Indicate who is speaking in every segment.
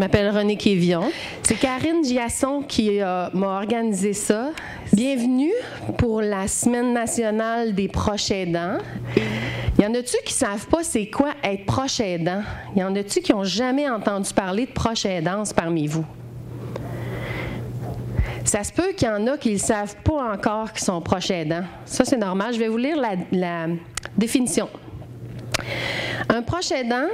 Speaker 1: Je m'appelle Renée Quévillon. C'est Karine Giasson qui m'a organisé ça. Bienvenue pour la Semaine nationale des proches aidants. Il y en a-tu qui ne savent pas c'est quoi être proche aidant? Il y en a-tu qui n'ont jamais entendu parler de proche aidance parmi vous? Ça se peut qu'il y en a qui ne savent pas encore qu'ils sont proches aidants. Ça, c'est normal. Je vais vous lire la définition. Un proche aidant,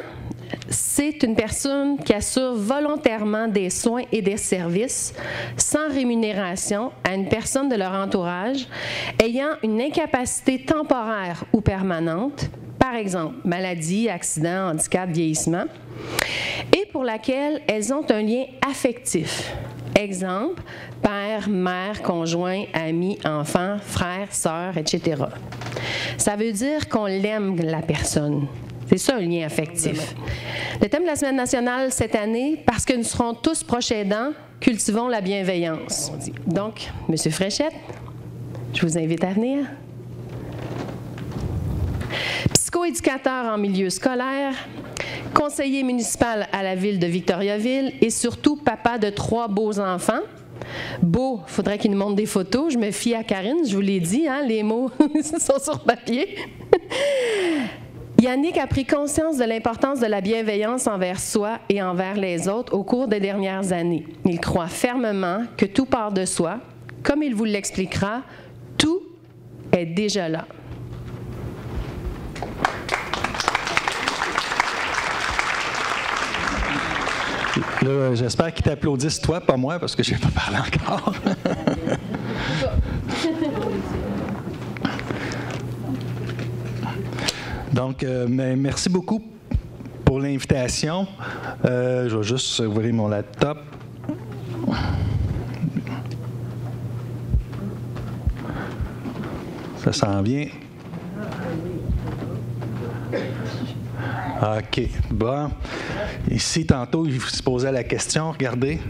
Speaker 1: c'est une personne qui assure volontairement des soins et des services sans rémunération à une personne de leur entourage ayant une incapacité temporaire ou permanente, par exemple maladie, accident, handicap, vieillissement, et pour laquelle elles ont un lien affectif. Exemple, père, mère, conjoint, ami, enfant, frère, sœur, etc. Ça veut dire qu'on l'aime, la personne. C'est ça, un lien affectif. Le thème de la Semaine nationale cette année, parce que nous serons tous proches aidants, cultivons la bienveillance. Donc, M. Fréchette, je vous invite à venir. Psychoéducateur en milieu scolaire, conseiller municipal à la ville de Victoriaville et surtout papa de 3 beaux enfants. Beau, il faudrait qu'il nous montre des photos. Je me fie à Karine, je vous l'ai dit, hein, les mots sont sur papier. Yannick a pris conscience de l'importance de la bienveillance envers soi et envers les autres au cours des dernières années. Il croit fermement que tout part de soi. Comme il vous l'expliquera, tout est déjà là.
Speaker 2: Là, j'espère qu'ils t'applaudissent, toi, pas moi, parce que je n'ai pas parlé encore. Donc, merci beaucoup pour l'invitation. Je vais juste ouvrir mon laptop. Ça s'en vient. OK. Bon. Ici, tantôt, il se posait la question. Regardez.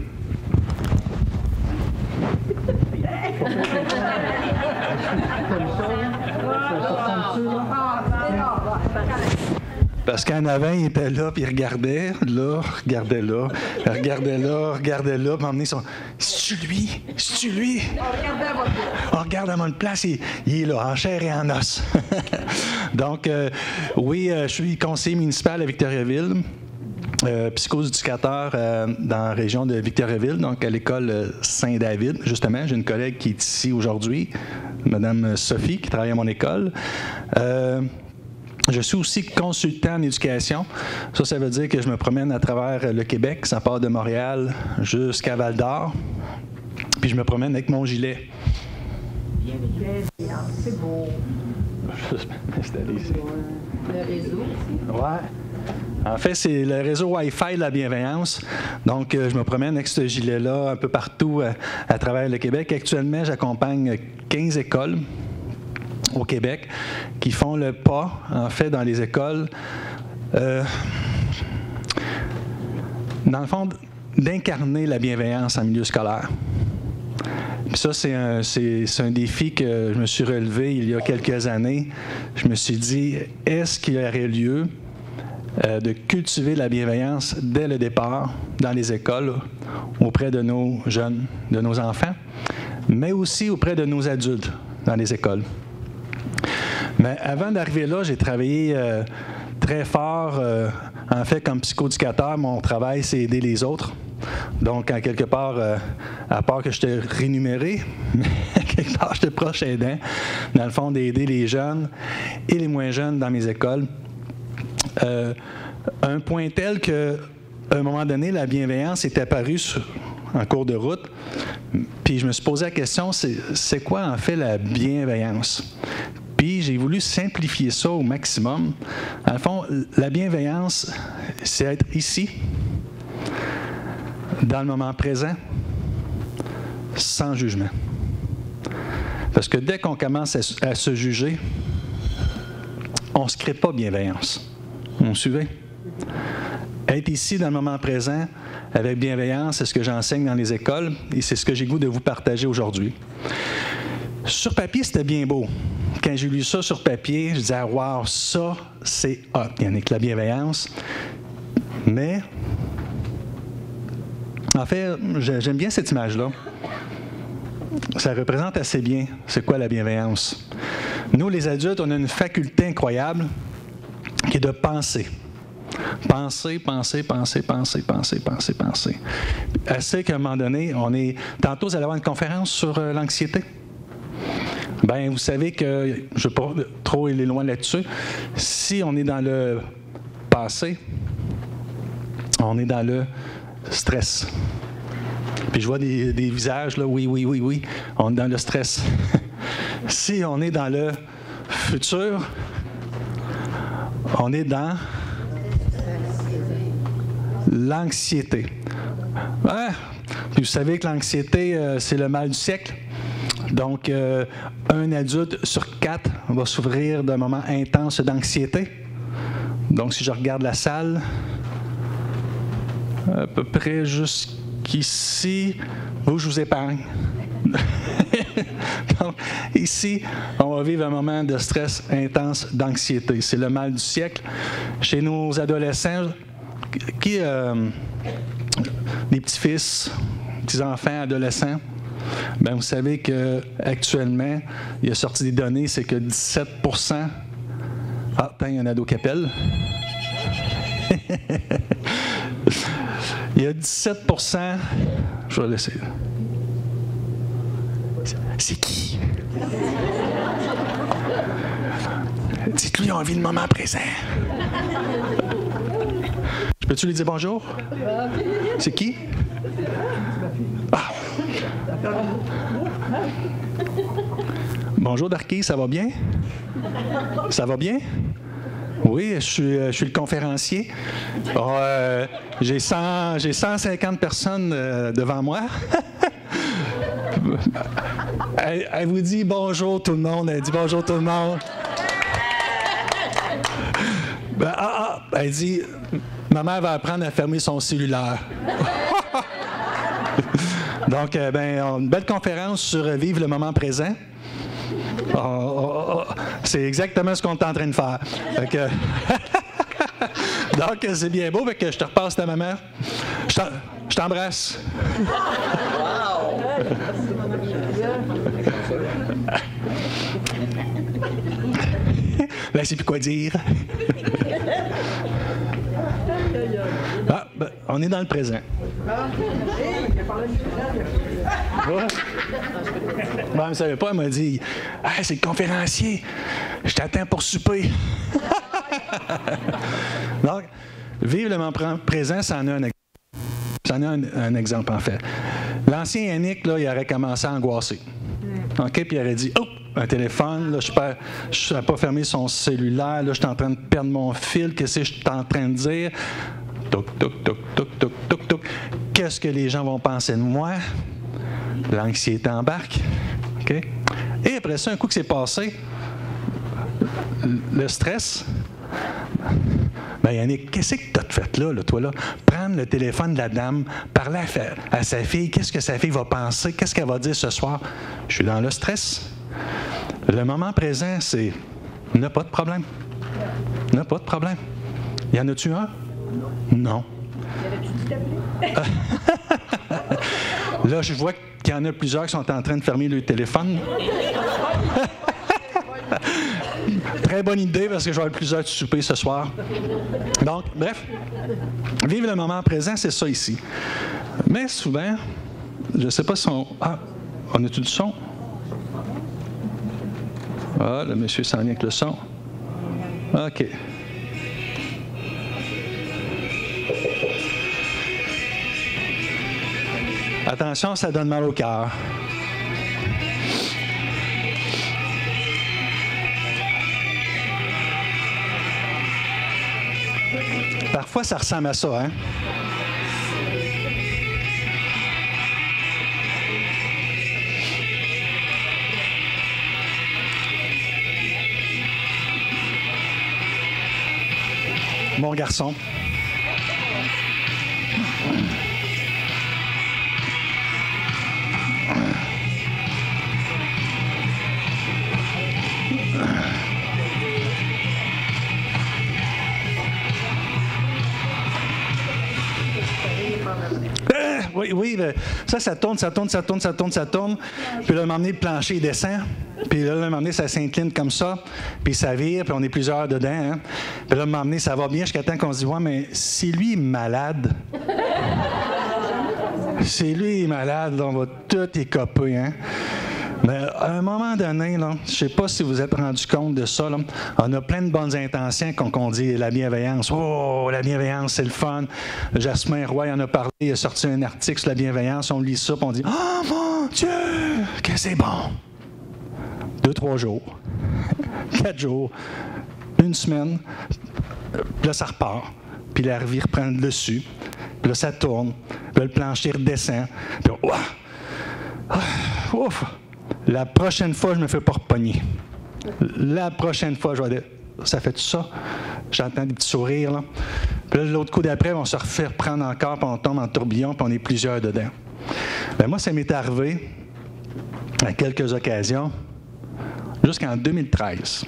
Speaker 2: Parce qu'en avant, il était là, puis il regardait là, regardait là, regardait là, regardait là, puis à un moment donné, c'est-tu lui? C'est-tu lui? On regarde à mon place, il est là, en chair et en os. Donc, oui, je suis conseiller municipal à Victoriaville, psychoéducateur dans la région de Victoriaville, donc à l'école Saint-David, justement. J'ai une collègue qui est ici aujourd'hui, Mme Sophie, qui travaille à mon école. Je suis aussi consultant en éducation. Ça veut dire que je me promène à travers le Québec. Ça part de Montréal jusqu'à Val-d'Or. Puis je me promène avec mon gilet. C'est beau. Je vais juste m'installer ici.
Speaker 1: Le réseau aussi?
Speaker 2: Ouais. En fait, c'est le réseau Wi-Fi de la bienveillance. Donc, je me promène avec ce gilet-là un peu partout à travers le Québec. Actuellement, j'accompagne 15 écoles au Québec qui font le pas, en fait, dans les écoles, dans le fond, d'incarner la bienveillance en milieu scolaire. Puis ça, c'est un défi que je me suis relevé il y a quelques années. Je me suis dit, est-ce qu'il y aurait lieu de cultiver la bienveillance dès le départ dans les écoles, auprès de nos jeunes, de nos enfants, mais aussi auprès de nos adultes dans les écoles. Mais avant d'arriver là, j'ai travaillé très fort. En fait, comme psychoéducateur, mon travail, c'est aider les autres. Donc, en quelque part, à part que je t'ai rémunéré, mais quelque part, j'étais proche aidant, dans le fond, d'aider les jeunes et les moins jeunes dans mes écoles. Un point tel qu'à un moment donné, la bienveillance est apparue en cours de route. Puis je me suis posé la question, c'est quoi en fait la bienveillance? Puis j'ai voulu simplifier ça au maximum. Dans le fond, la bienveillance, c'est être ici, dans le moment présent, sans jugement. Parce que dès qu'on commence à se juger, on ne se crée pas bienveillance. Vous me suivez? Être ici dans le moment présent, avec bienveillance, c'est ce que j'enseigne dans les écoles et c'est ce que j'ai le goût de vous partager aujourd'hui. Sur papier, c'était bien beau. Quand j'ai lu ça sur papier, je disais, wow, ça, c'est hot, Yannick, la bienveillance. Mais En fait, j'aime bien cette image-là. Ça représente assez bien c'est quoi la bienveillance. Nous, les adultes, on a une faculté incroyable qui est de penser. Penser. Assez qu'à un moment donné, tantôt, vous allez avoir une conférence sur l'anxiété. Bien, vous savez que, je ne vais pas trop aller loin là-dessus, si on est dans le passé, on est dans le stress. Puis je vois des visages, là, oui, on est dans le stress. Si on est dans le futur, on est dans l'anxiété. Ouais. Puis vous savez que l'anxiété, c'est le mal du siècle. Donc, un adulte sur 4 va souffrir d'un moment intense d'anxiété. Donc, si je regarde la salle, à peu près jusqu'ici, je vous épargne. Donc, ici, on va vivre un moment de stress intense, d'anxiété. C'est le mal du siècle. Chez nos adolescents, des petits-fils, petits-enfants, adolescents, bien, vous savez qu'actuellement, il y a sorti des données, c'est que 17%... Ah, il y a un ado qui appelle. Il y a 17%... Je vais laisser. C'est qui? Dites-lui, on vit le moment présent. Peux-tu lui dire bonjour? C'est qui? Ah. Bonjour Darky, ça va bien? Ça va bien? Oui, je suis le conférencier. J'ai 150 personnes devant moi. Elle vous dit bonjour tout le monde. Elle dit bonjour tout le monde. Elle dit, ma mère va apprendre à fermer son cellulaire. Donc, une belle conférence sur vivre le moment présent. C'est exactement ce qu'on est en train de faire. Donc, c'est bien beau, que je te repasse ta maman. Je t'embrasse. Wow! Là, je ne sais plus quoi dire. On est dans le présent. Ouais. Elle ne savait pas, elle m'a dit « c'est le conférencier, je t'attends pour souper. » Donc, vivre le moment présent, ça en a un exemple. Ça en a un exemple, en fait. L'ancien Yannick, là, il aurait commencé à angoisser. OK? Puis il aurait dit « Oh, un téléphone, là, je n'ai pas fermé son cellulaire, là, je suis en train de perdre mon fil, qu'est-ce que je suis en train de dire? » Toc, toc, toc, toc, toc, toc, toc. Qu'est-ce que les gens vont penser de moi? L'anxiété embarque. OK? Et après ça, un coup que c'est passé, le stress, bien, Yannick, qu'est-ce que tu as fait là, toi, là? Prendre le téléphone de la dame, parler à sa fille, qu'est-ce que sa fille va penser? Qu'est-ce qu'elle va dire ce soir? Je suis dans le stress. Le moment présent, c'est « il n'y a pas de problème. Il n'y a pas de problème. Y en a-tu un? Non. Là, je vois qu'il y en a plusieurs qui sont en train de fermer le téléphone. Très bonne idée parce que je vais avoir plusieurs de souper ce soir. Donc, bref, vivre le moment présent, c'est ça ici. Mais souvent, je ne sais pas si on... Ah, on a-tu du son? Ah, le monsieur s'en vient avec le son. OK. Attention, ça donne mal au cœur. Parfois, ça ressemble à ça, hein? Bon garçon. oui, ça tourne. Puis là, à un moment donné, le plancher descend. Puis là, à un moment donné, ça s'incline comme ça. Puis ça vire, puis on est plusieurs dedans. Hein. Puis là, à un moment donné, ça va bien jusqu'à temps qu'on se dit, ouais, mais si lui est malade, on va tout écoper, hein. Mais à un moment donné, là, je ne sais pas si vous êtes rendu compte de ça, là, on a plein de bonnes intentions quand on dit la bienveillance. Oh, la bienveillance, c'est le fun. Jasmin Roy en a parlé, il a sorti un article sur la bienveillance, on lit ça, puis on dit « Oh mon Dieu, que c'est bon! » 2, 3 jours, 4 jours, 1 semaine, puis là, ça repart. Puis la vie reprend le dessus, puis là, ça tourne, puis là, le plancher redescend, puis ouf! La prochaine fois, je ne me fais pas repogner. La prochaine fois, je vais dire, ça fait tout ça? J'entends des petits sourires, là. Puis là, l'autre coup d'après, on se refait reprendre encore, puis on tombe en tourbillon, puis on est plusieurs dedans. Bien, moi, ça m'est arrivé à quelques occasions, jusqu'en 2013.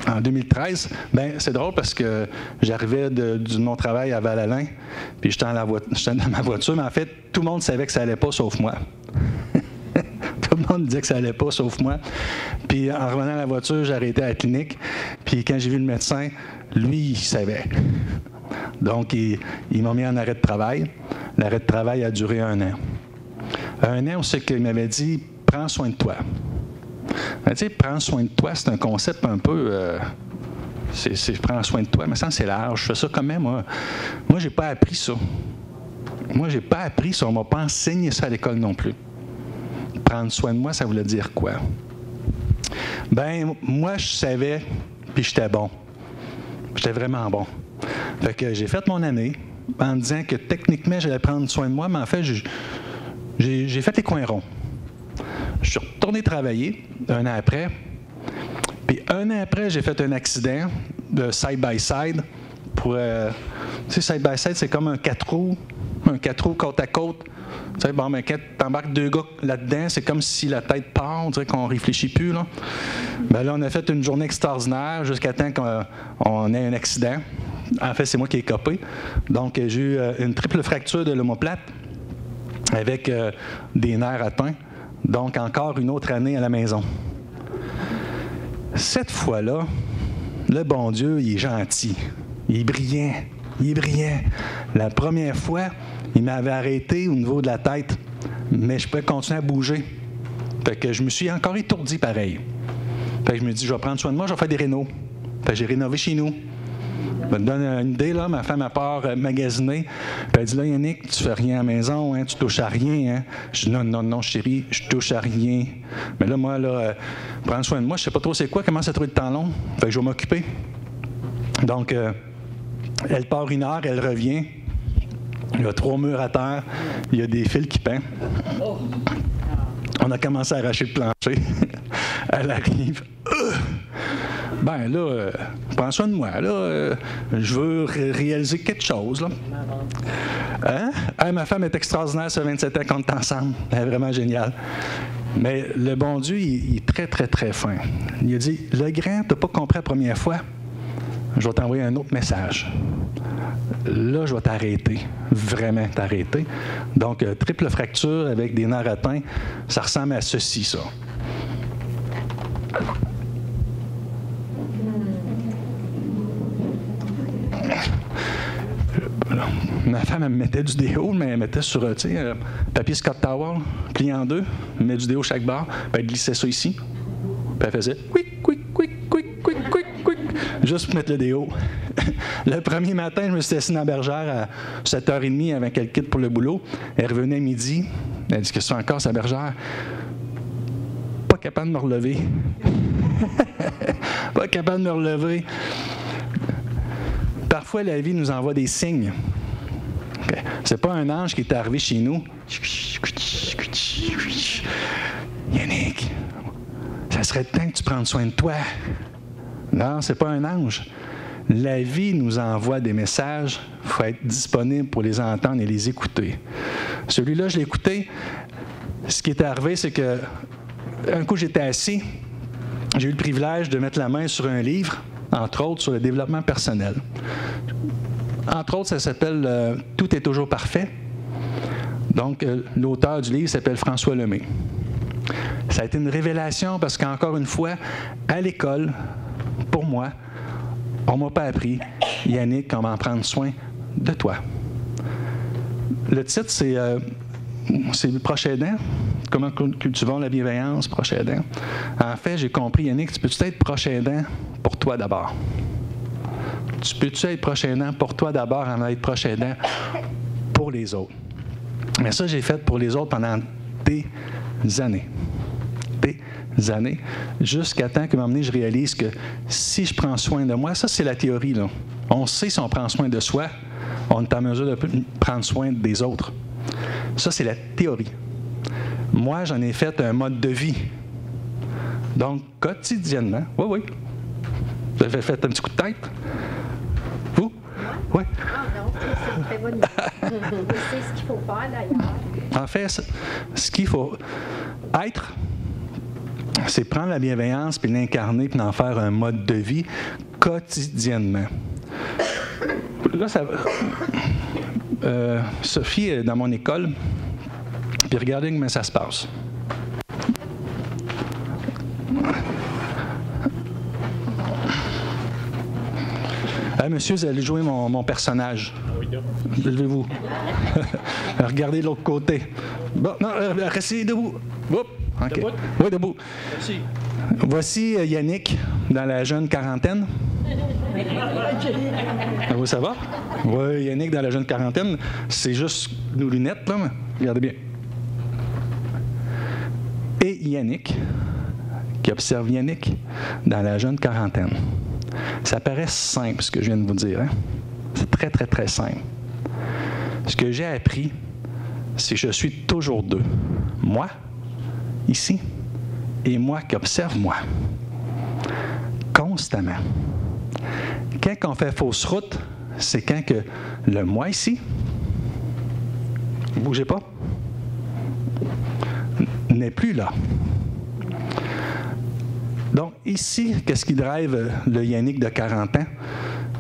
Speaker 2: En 2013, bien, c'est drôle parce que j'arrivais de mon travail à Val-Alain, puis j'étais dans ma voiture, mais en fait, tout le monde savait que ça n'allait pas, sauf moi. Tout le monde disait que ça n'allait pas, sauf moi. Puis en revenant à la voiture, j'ai arrêté à la clinique. Puis quand j'ai vu le médecin, lui, il savait. Donc, il m'a mis en arrêt de travail. L'arrêt de travail a duré 1 an. 1 an, on sait qu'il m'avait dit « Prends soin de toi ». Tu sais, « Prends soin de toi », c'est un concept un peu... c'est « Prends soin de toi », mais ça, c'est large. Je fais ça quand même, moi. Moi, j'ai pas appris ça. On ne m'a pas enseigné ça à l'école non plus. Prendre soin de moi, ça voulait dire quoi? Ben, moi, je savais, puis j'étais bon. J'étais vraiment bon. Fait que j'ai fait mon année en disant que techniquement, j'allais prendre soin de moi, mais en fait, j'ai fait les coins ronds. Je suis retourné travailler 1 an après. Puis 1 an après, j'ai fait un accident de side-by-side. Tu sais, side-by-side, c'est comme un 4 roues côte à côte. Tu sais, bon, mais quand tu embarques 2 gars là-dedans, c'est comme si la tête part, on dirait qu'on ne réfléchit plus. Là. Ben là, on a fait une journée extraordinaire jusqu'à temps qu'on ait un accident. En fait, c'est moi qui ai copé. Donc, j'ai eu une triple fracture de l'omoplate avec des nerfs atteints. Donc, encore une autre année à la maison. Cette fois-là, le bon Dieu, il est gentil. Il est brillant. La première fois, il m'avait arrêté au niveau de la tête, mais je pouvais continuer à bouger. Fait que je me suis encore étourdi pareil. Fait que je me dis, je vais prendre soin de moi, je vais faire des rénaux. Fait que j'ai rénové chez nous. Je me donne une idée, là, ma femme à part magasiner. Puis elle dit, là, Yannick, tu fais rien à la maison, hein, tu touches à rien. Hein. Je dis, non, chérie, je touche à rien. Mais là, moi, prendre soin de moi, je sais pas trop c'est quoi, comment ça trouve le temps long. Fait que je vais m'occuper. Donc, elle part 1 heure, elle revient. Il y a 3 murs à terre, il y a des fils qui pendent. On a commencé à arracher le plancher. Elle arrive. Ben là, prends soin de moi. Là, je veux réaliser quelque chose. Là. Hein? Ah, ma femme est extraordinaire, ça fait 27 ans qu'on est ensemble. Elle est vraiment géniale. Mais le bon Dieu, il est très, très, très fin. Il a dit, le grand, tu n'as pas compris la première fois. Je vais t'envoyer un autre message. Là, je vais t'arrêter. Vraiment t'arrêter. Donc, triple fracture avec des nerfs atteints, ça ressemble à ceci, ça. Ma femme, elle me mettait du déo, mais elle mettait sur, papier Scott Towel, plié en 2, elle met du déo chaque barre, puis elle glissait ça ici, puis elle faisait quick, quick, quick, quick, quick, quick, quick, juste pour mettre le déo. Le premier matin, je me suis assis dans la bergère à 7h30 avant qu'elle quitte pour le boulot. Elle revenait à midi, elle dit que c'est encore sa bergère. Pas capable de me relever. Pas capable de me relever. Parfois, la vie nous envoie des signes. Okay. C'est pas un ange qui est arrivé chez nous. Yannick, ça serait temps que tu prennes soin de toi. Non, c'est pas un ange. La vie nous envoie des messages. Il faut être disponible pour les entendre et les écouter. Celui-là, je l'ai écouté. Ce qui est arrivé, c'est que un coup, j'étais assis. J'ai eu le privilège de mettre la main sur un livre, entre autres, sur le développement personnel. Entre autres, ça s'appelle « Tout est toujours parfait ». Donc, l'auteur du livre s'appelle François Lemay. Ça a été une révélation parce qu'encore une fois, à l'école, pour moi, on ne m'a pas appris, Yannick, comment prendre soin de toi. Le titre, c'est le proche aidant. Comment cultivons la bienveillance, proche aidant. En fait, j'ai compris, Yannick, tu peux-tu être proche aidant pour toi d'abord? Tu peux-tu être proche aidant pour toi d'abord avant d'être proche aidant pour les autres? Mais ça, j'ai fait pour les autres pendant des années. Des années. Jusqu'à temps qu'à un moment donné, je réalise que si je prends soin de moi, ça, c'est la théorie, là. On sait si on prend soin de soi, on est en mesure de prendre soin des autres. Ça, c'est la théorie. Moi, j'en ai fait un mode de vie. Donc, quotidiennement, oui. Vous avez fait un petit coup de tête? Vous? Oui.
Speaker 3: Ah non, c'est très bonne idée. C'est ce qu'il faut faire, d'ailleurs.
Speaker 2: En fait, ce qu'il faut être, c'est prendre la bienveillance, puis l'incarner, puis d'en faire un mode de vie quotidiennement. Là, ça Sophie est dans mon école, puis regardez comment ça se passe. Monsieur, vous allez jouer mon personnage. Levez-vous. Regardez de l'autre côté. Bon, non, restez debout. Oups. OK.
Speaker 4: Debout?
Speaker 2: Oui, debout.
Speaker 4: Merci.
Speaker 2: Voici Yannick, dans la jeune quarantaine. Oui, ça va? Oui, Yannick, dans la jeune quarantaine. C'est juste nos lunettes, là. Mais regardez bien. Et Yannick, qui observe Yannick, dans la jeune quarantaine. Ça paraît simple, ce que je viens de vous dire. Hein? C'est très, très, très simple. Ce que j'ai appris, c'est que je suis toujours deux. Moi, ici, et moi qui observe moi. Constamment. Quand on fait fausse route, c'est quand que le moi ici, ne bougez pas, n'est plus là. Donc, ici, qu'est-ce qui drive le Yannick de 40 ans?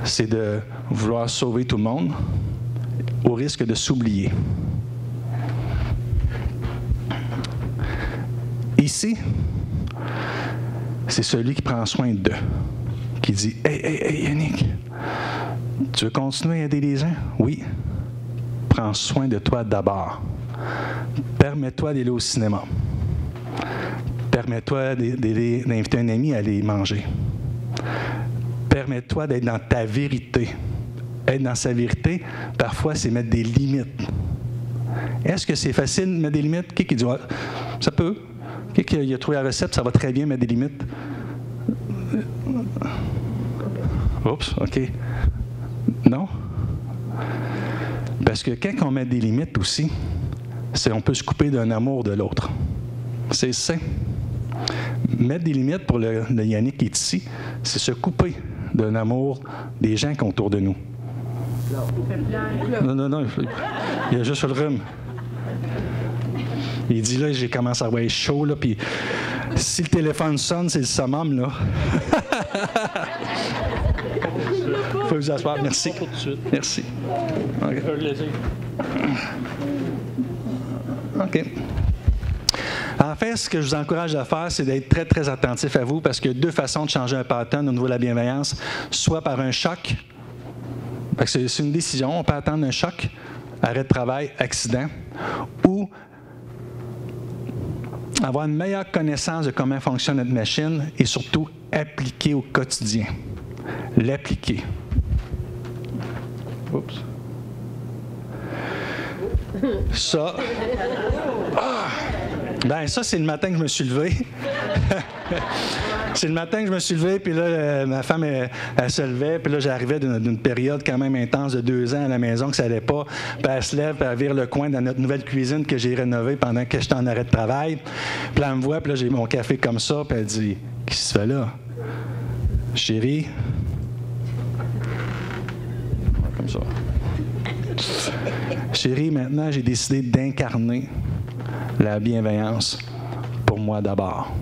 Speaker 2: C'est de vouloir sauver tout le monde au risque de s'oublier. Ici, c'est celui qui prend soin d'eux, qui dit « Hey, Yannick, tu veux continuer à aider les gens? Oui. Prends soin de toi d'abord. Permets-toi d'aller au cinéma. Permets-toi d'inviter un ami à aller manger. Permets-toi d'être dans ta vérité. Être dans sa vérité, parfois, c'est mettre des limites. Est-ce que c'est facile de mettre des limites? Qui dit « Ça peut. » Qui a trouvé la recette, ça va très bien mettre des limites. Oups, OK. Non? Parce que quand on met des limites aussi, on peut se couper d'un amour de l'autre. C'est sain. Mettre des limites pour le Yannick qui est ici, c'est se couper d'un amour des gens qui sont autour de nous. Non, il y a juste le rhume. Il dit là, j'ai commencé à avoir chaud, là, puis si le téléphone sonne, c'est le summum, là. Faut vous asseoir. Merci. Merci. OK. OK. En fait, ce que je vous encourage à faire, c'est d'être très, très attentif à vous, parce qu'il y a deux façons de changer un pattern au niveau de la bienveillance, soit par un choc, parce que c'est une décision, on peut attendre un choc, arrêt de travail, accident, ou avoir une meilleure connaissance de comment fonctionne notre machine et surtout appliquer au quotidien. L'appliquer. Oups. Ça. Ben ça, c'est le matin que je me suis levé. C'est le matin que je me suis levé, puis là, ma femme, elle se levait, puis là, j'arrivais d'une période quand même intense de 2 ans à la maison, que ça n'allait pas. Puis elle se lève, puis elle vire le coin dans notre nouvelle cuisine que j'ai rénovée pendant que j'étais en arrêt de travail. Puis là, elle me voit, puis là, j'ai mon café comme ça, puis elle dit « Qu'est-ce que tu fais là? Chérie? » Comme ça. « Chérie, maintenant, j'ai décidé d'incarner la bienveillance pour moi d'abord. »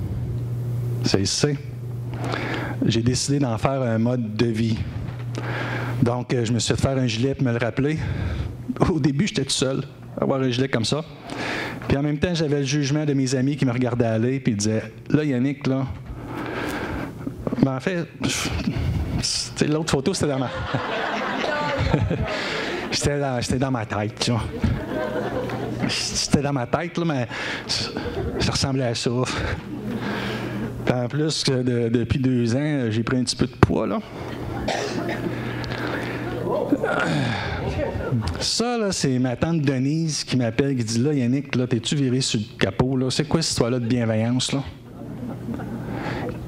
Speaker 2: C'est. J'ai décidé d'en faire un mode de vie. Donc, je me suis fait faire un gilet pour me le rappeler. Au début, j'étais tout seul. avoir un gilet comme ça. Puis en même temps, j'avais le jugement de mes amis qui me regardaient aller, puis ils disaient, là, Yannick, là... Ben, en fait, l'autre photo, c'était dans ma... J'étais dans ma tête, tu vois. J'étais dans ma tête, là, mais ça ressemblait à ça. Puis en plus, depuis 2 ans, j'ai pris un petit peu de poids, là. Ça, là, c'est ma tante Denise qui m'appelle, qui dit, là, Yannick, là, t'es-tu viré sur le capot, là? C'est quoi cette histoire-là de bienveillance, là?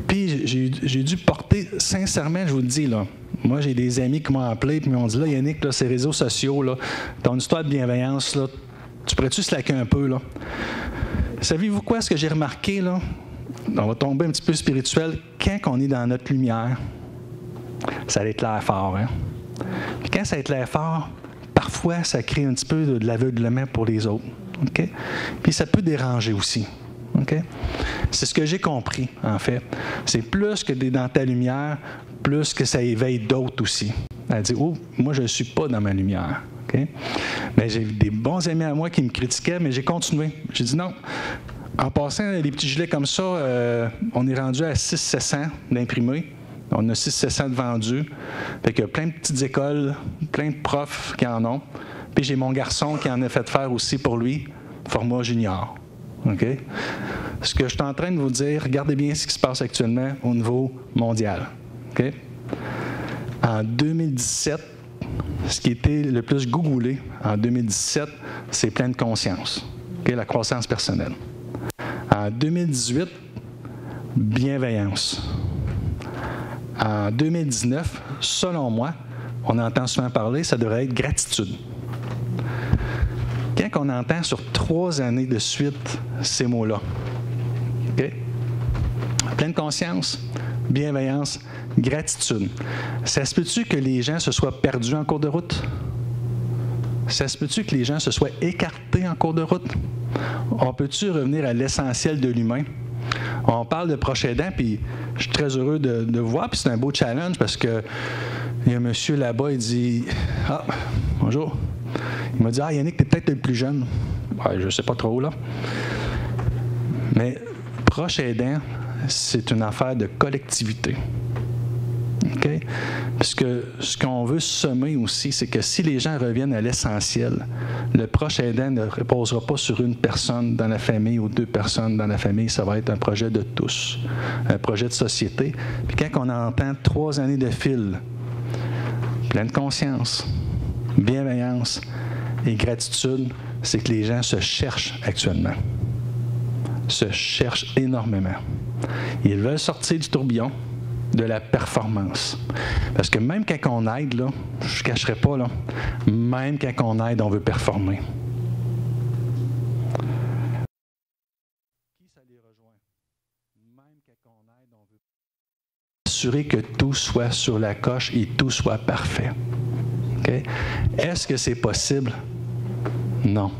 Speaker 2: Puis j'ai dû porter, sincèrement, je vous le dis, là, moi, j'ai des amis qui m'ont appelé et m'ont dit, là, Yannick, là, ces réseaux sociaux, là, ton histoire de bienveillance, là, tu pourrais-tu slacker un peu, là? Savez-vous quoi, ce que j'ai remarqué, là? On va tomber un petit peu spirituel. Quand on est dans notre lumière, ça éclaire fort, hein? Puis quand ça éclaire fort, parfois, ça crée un petit peu de l'aveuglement pour les autres, OK? Puis ça peut déranger aussi. Okay? C'est ce que j'ai compris, en fait. C'est plus que dans ta lumière, plus que ça éveille d'autres aussi. Elle dit, oh, moi, je ne suis pas dans ma lumière. Okay? Mais j'ai des bons amis à moi qui me critiquaient, mais j'ai continué. J'ai dit non. En passant, les petits gilets comme ça, on est rendu à 600-700 d'imprimés. On a 600-700 de vendus. Fait qu'il y a plein de petites écoles, plein de profs qui en ont. Puis j'ai mon garçon qui en a fait faire aussi pour lui, format junior. OK? Ce que je suis en train de vous dire, regardez bien ce qui se passe actuellement au niveau mondial. OK? En 2017, ce qui était le plus googlé en 2017, c'est pleine conscience. OK? La croissance personnelle. En 2018, bienveillance. En 2019, selon moi, on entend souvent parler, ça devrait être gratitude. Quand on entend sur 3 années de suite ces mots-là, OK? Pleine conscience, bienveillance, gratitude. Ça se peut-tu que les gens se soient perdus en cours de route? Ça se peut-tu que les gens se soient écartés en cours de route? On peut-tu revenir à l'essentiel de l'humain? On parle de proche aidant, puis je suis très heureux de voir, puis c'est un beau challenge parce que il y a un monsieur là-bas, il dit « Ah, bonjour ». Il m'a dit « Ah, Yannick, t'es peut-être le plus jeune. » Ouais, je ne sais pas trop, là. Mais proche aidant, c'est une affaire de collectivité. OK? Parce que ce qu'on veut semer aussi, c'est que si les gens reviennent à l'essentiel, le proche aidant ne reposera pas sur une personne dans la famille ou 2 personnes dans la famille. Ça va être un projet de tous, un projet de société. Puis quand on entend 3 années de fil, pleine conscience, bienveillance et gratitude, c'est que les gens se cherchent actuellement. Se cherchent énormément. Ils veulent sortir du tourbillon de la performance. Parce que même quand on aide, là, je ne cacherai pas, là, même quand on aide, on veut performer. Qui ça les rejoint? Même quand on aide, on veut assurer que tout soit sur la coche et tout soit parfait. Okay? Est-ce que c'est possible? Non.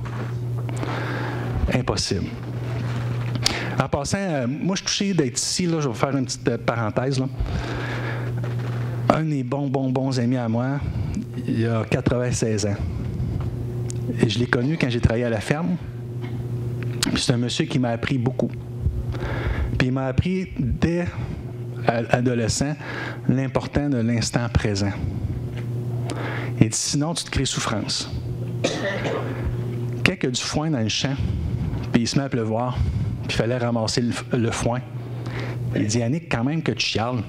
Speaker 2: Impossible. En passant, moi, je suis touché d'être ici. Là, je vais vous faire une petite parenthèse. Là. Un des bons amis à moi, il a 96 ans. Et je l'ai connu quand j'ai travaillé à la ferme. Puis c'est un monsieur qui m'a appris beaucoup. Puis il m'a appris, dès adolescent, l'important de l'instant présent. Il dit, sinon, tu te crées souffrance. Quand il y a du foin dans le champ, puis il se met à pleuvoir, puis il fallait ramasser le foin. Il dit, Yannick, quand même que tu chiales,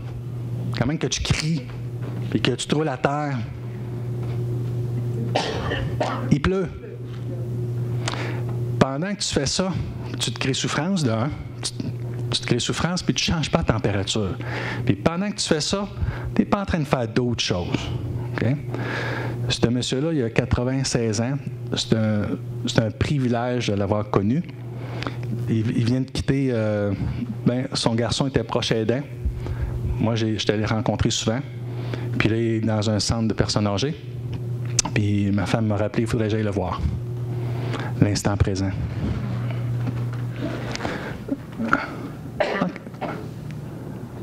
Speaker 2: quand même que tu cries, puis que tu trouves la terre, il pleut. Pendant que tu fais ça, tu te crées souffrance de un, tu te crées souffrance, puis tu ne changes pas la température. Puis pendant que tu fais ça, tu n'es pas en train de faire d'autres choses. Okay? Ce monsieur-là, il a 96 ans. C'est un privilège de l'avoir connu. Il vient de quitter... son garçon était proche aidant. Moi, je allé le rencontrer souvent. Puis là, il est dans un centre de personnes âgées. Puis ma femme m'a rappelé, il faudrait que j'aille le voir. L'instant présent.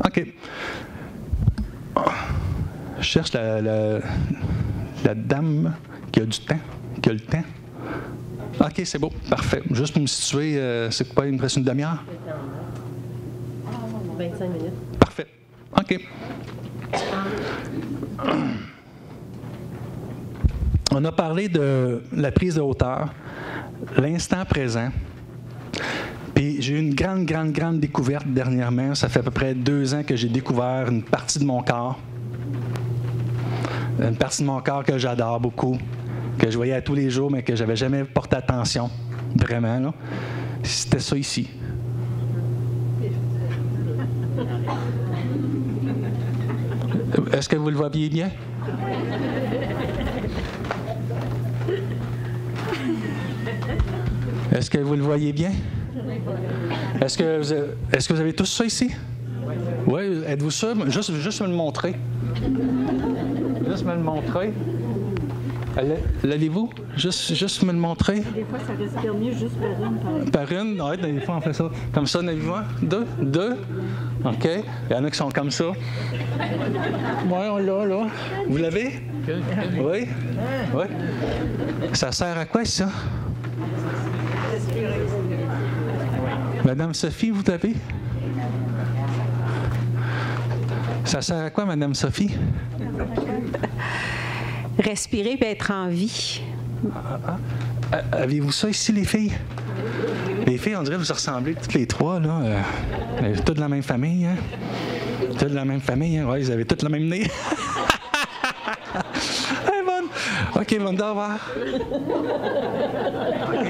Speaker 2: OK. Je cherche la dame qui a du temps, qui a le temps. OK, c'est beau. Parfait. Juste pour me situer, c'est quoi, il me reste une demi-heure?
Speaker 1: 25 minutes.
Speaker 2: Parfait. OK. On a parlé de la prise de hauteur, l'instant présent. Puis j'ai eu une grande découverte dernièrement. Ça fait à peu près 2 ans que j'ai découvert une partie de mon corps. Une partie de mon corps que j'adore beaucoup, que je voyais à tous les jours, mais que je n'avais jamais porté attention. Vraiment, là. C'était ça ici. Est-ce que vous le voyez bien? Est-ce que vous le voyez bien? Est-ce que vous avez tous ça ici? Oui, êtes-vous sûr? Juste me le montrer. Juste me le montrer. L'avez-vous? Juste me le montrer.
Speaker 4: Des fois, ça respire mieux juste par une.
Speaker 2: Oui, des fois, on fait ça. Comme ça, n'avez-vous un? 2. OK. Il y en a qui sont comme ça. Oui, on l'a, là. Vous l'avez? Oui? Oui. Ça sert à quoi, ça? Madame Sophie, vous l'avez? Ça sert à quoi, Madame Sophie?
Speaker 4: Respirer et être en vie.
Speaker 2: Avez-vous ça ici, les filles? Les filles, on dirait que vous ressemblez toutes les trois, là. Toutes de la même famille, hein? Toutes de la même famille, hein? Oui, vous avez toutes le même nez. Hey, bonne. OK, Wanda, va. OK,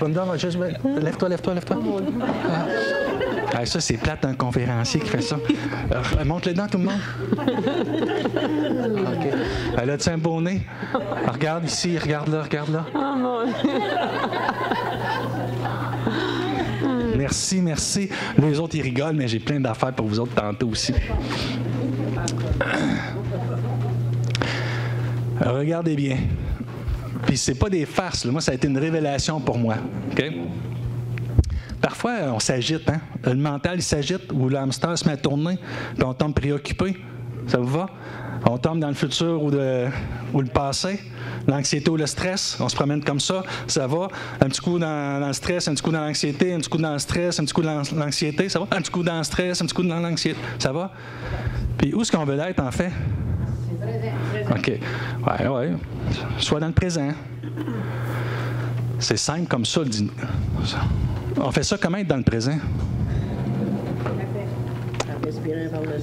Speaker 2: Wanda, va juste... Lève-toi. Ah, ça, c'est plate d'un conférencier qui fait ça. Monte les dents, tout le monde. OK. Elle a-tu un beau nez? Regarde ici, regarde là.
Speaker 4: Oh mon Dieu!
Speaker 2: Merci. Les autres, ils rigolent, mais j'ai plein d'affaires pour vous autres tantôt aussi. Regardez bien. Puis c'est pas des farces, là. Moi, ça a été une révélation pour moi. OK? Parfois, on s'agite, hein? Le mental, il s'agite, ou le hamster se met à tourner, puis on tombe préoccupé. Ça vous va? On tombe dans le futur ou le passé, l'anxiété ou le stress. On se promène comme ça, ça va. Un petit coup dans le stress, un petit coup dans l'anxiété, un petit coup dans le stress, un petit coup dans l'anxiété, ça va? Un petit coup dans le stress, un petit coup dans l'anxiété, ça va? Puis où est-ce qu'on veut être, en fait? OK. Ouais. Soit dans le présent. C'est simple comme ça. On fait ça comment être dans le présent?
Speaker 5: Respirer par le nez.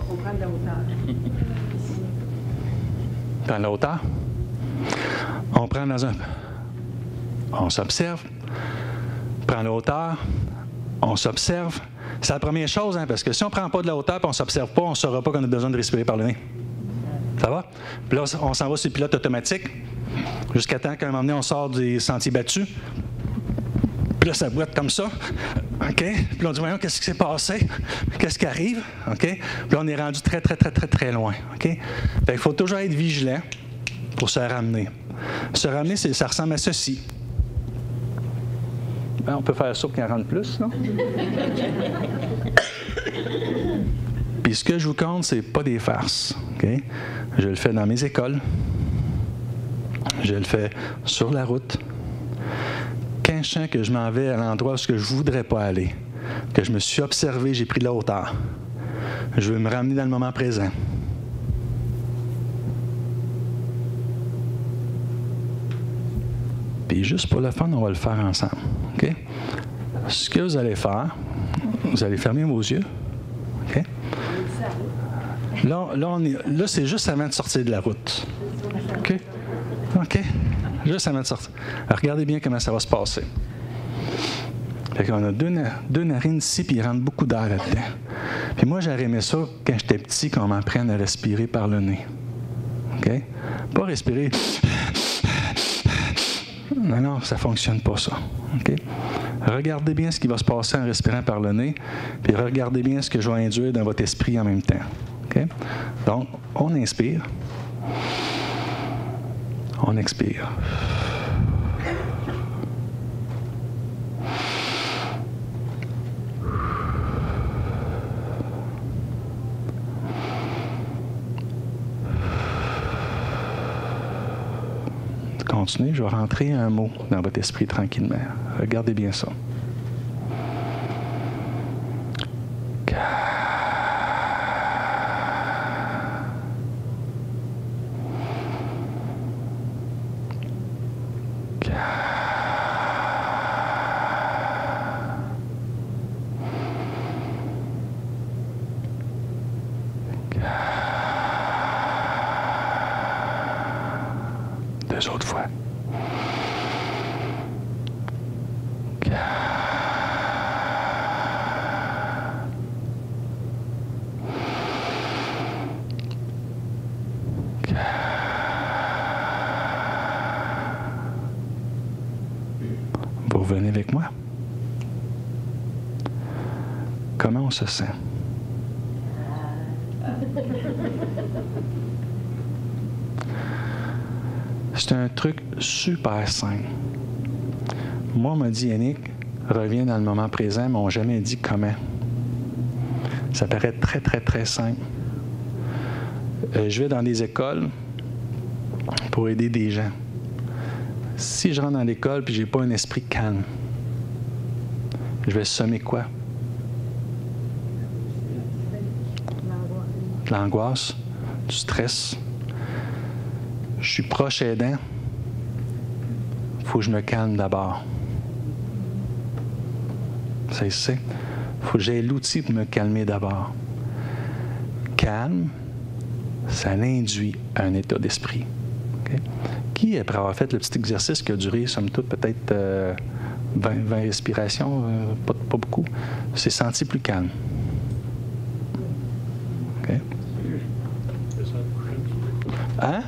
Speaker 4: On prend de la hauteur.
Speaker 2: Dans la hauteur. On prend dans un... On s'observe. Prend la hauteur. On s'observe. C'est la première chose, hein, parce que si on ne prend pas de la hauteur et on ne s'observe pas, on ne saura pas qu'on a besoin de respirer par le nez. Ça va? Puis là, on s'en va sur le pilote automatique jusqu'à temps qu'à un moment donné, on sort des sentiers battus. Puis là, ça boite comme ça. OK? Puis là, on dit, voyons, qu'est-ce qui s'est passé? Qu'est-ce qui arrive? OK? Puis là, on est rendu très loin. OK? Fait qu'il faut toujours être vigilant pour se ramener. Se ramener, ça ressemble à ceci. Ben, on peut faire ça pour qu'il en rentre plus, non? Puis ce que je vous compte, c'est pas des farces. Okay? Je le fais dans mes écoles. Je le fais sur la route. Quand je sens que je m'en vais à l'endroit où je ne voudrais pas aller, que je me suis observé, j'ai pris de la hauteur, je veux me ramener dans le moment présent. Puis juste pour le fun, on va le faire ensemble. Okay? Ce que vous allez faire, vous allez fermer vos yeux. Okay? Là, c'est juste avant de sortir de la route. OK? OK? Juste avant de sortir. Alors, regardez bien comment ça va se passer. Fait qu'on a deux narines ici, puis il rentre beaucoup d'air là-dedans. Puis moi, j'aurais aimé ça quand j'étais petit, qu'on m'apprenne à respirer par le nez. OK? Pas respirer. Non, ça ne fonctionne pas, ça. OK? Regardez bien ce qui va se passer en respirant par le nez, puis regardez bien ce que je vais induire dans votre esprit en même temps. OK? Donc, on inspire. On expire. continuer. Je vais rentrer un mot dans votre esprit tranquillement. Regardez bien ça. Deux autres fois. Vous revenez avec moi? Comment on se sent? C'est un truc super simple. Moi, on m'a dit, Yannick, reviens dans le moment présent, mais on m'a jamais dit comment. Ça paraît très, très, très simple. Je vais dans des écoles pour aider des gens. Si je rentre dans l'école et je n'ai pas un esprit calme, je vais semer quoi? De l'angoisse, du stress. Je suis proche aidant. Il faut que je me calme d'abord. Ça, c'est. Il faut que j'aie l'outil pour me calmer d'abord. Calme, ça induit un état d'esprit. Okay? Qui, après avoir fait le petit exercice qui a duré, somme toute, peut-être 20 respirations, pas beaucoup, s'est senti plus calme? Okay? Hein?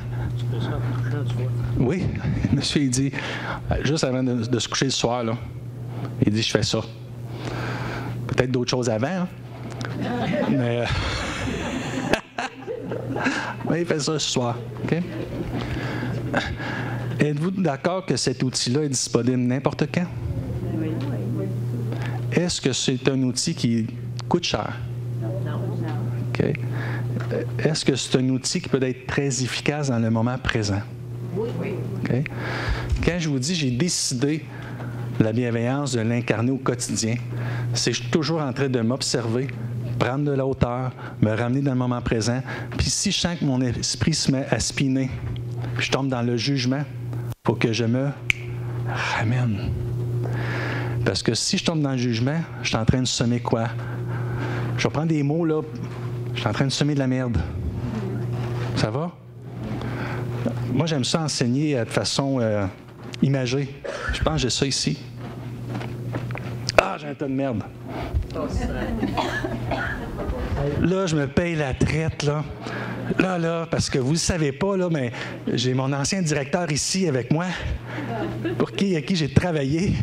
Speaker 2: Oui, monsieur, il dit, juste avant de se coucher le soir, là, il dit, je fais ça. Peut-être d'autres choses avant, hein? Mais, mais il fait ça ce soir. OK? Êtes-vous d'accord que cet outil-là est disponible n'importe quand?
Speaker 4: Oui.
Speaker 2: Est-ce que c'est un outil qui coûte cher?
Speaker 4: Non.
Speaker 2: OK? Est-ce que c'est un outil qui peut être très efficace dans le moment présent?
Speaker 4: Oui.
Speaker 2: Okay? Quand je vous dis j'ai décidé la bienveillance de l'incarner au quotidien, c'est que je suis toujours en train de m'observer, prendre de la hauteur, me ramener dans le moment présent. Puis si je sens que mon esprit se met à spinner, puis je tombe dans le jugement, il faut que je me ramène. Parce que si je tombe dans le jugement, je suis en train de semer quoi? Je vais prendre des mots, là. Je suis en train de semer de la merde. Ça va? Moi, j'aime ça enseigner de façon imagée. Je pense que j'ai ça ici. Ah, j'ai un tas de merde. Là, je me paye la traite, là. Là, parce que vous ne le savez pas, là, mais j'ai mon ancien directeur ici avec moi, à qui j'ai travaillé.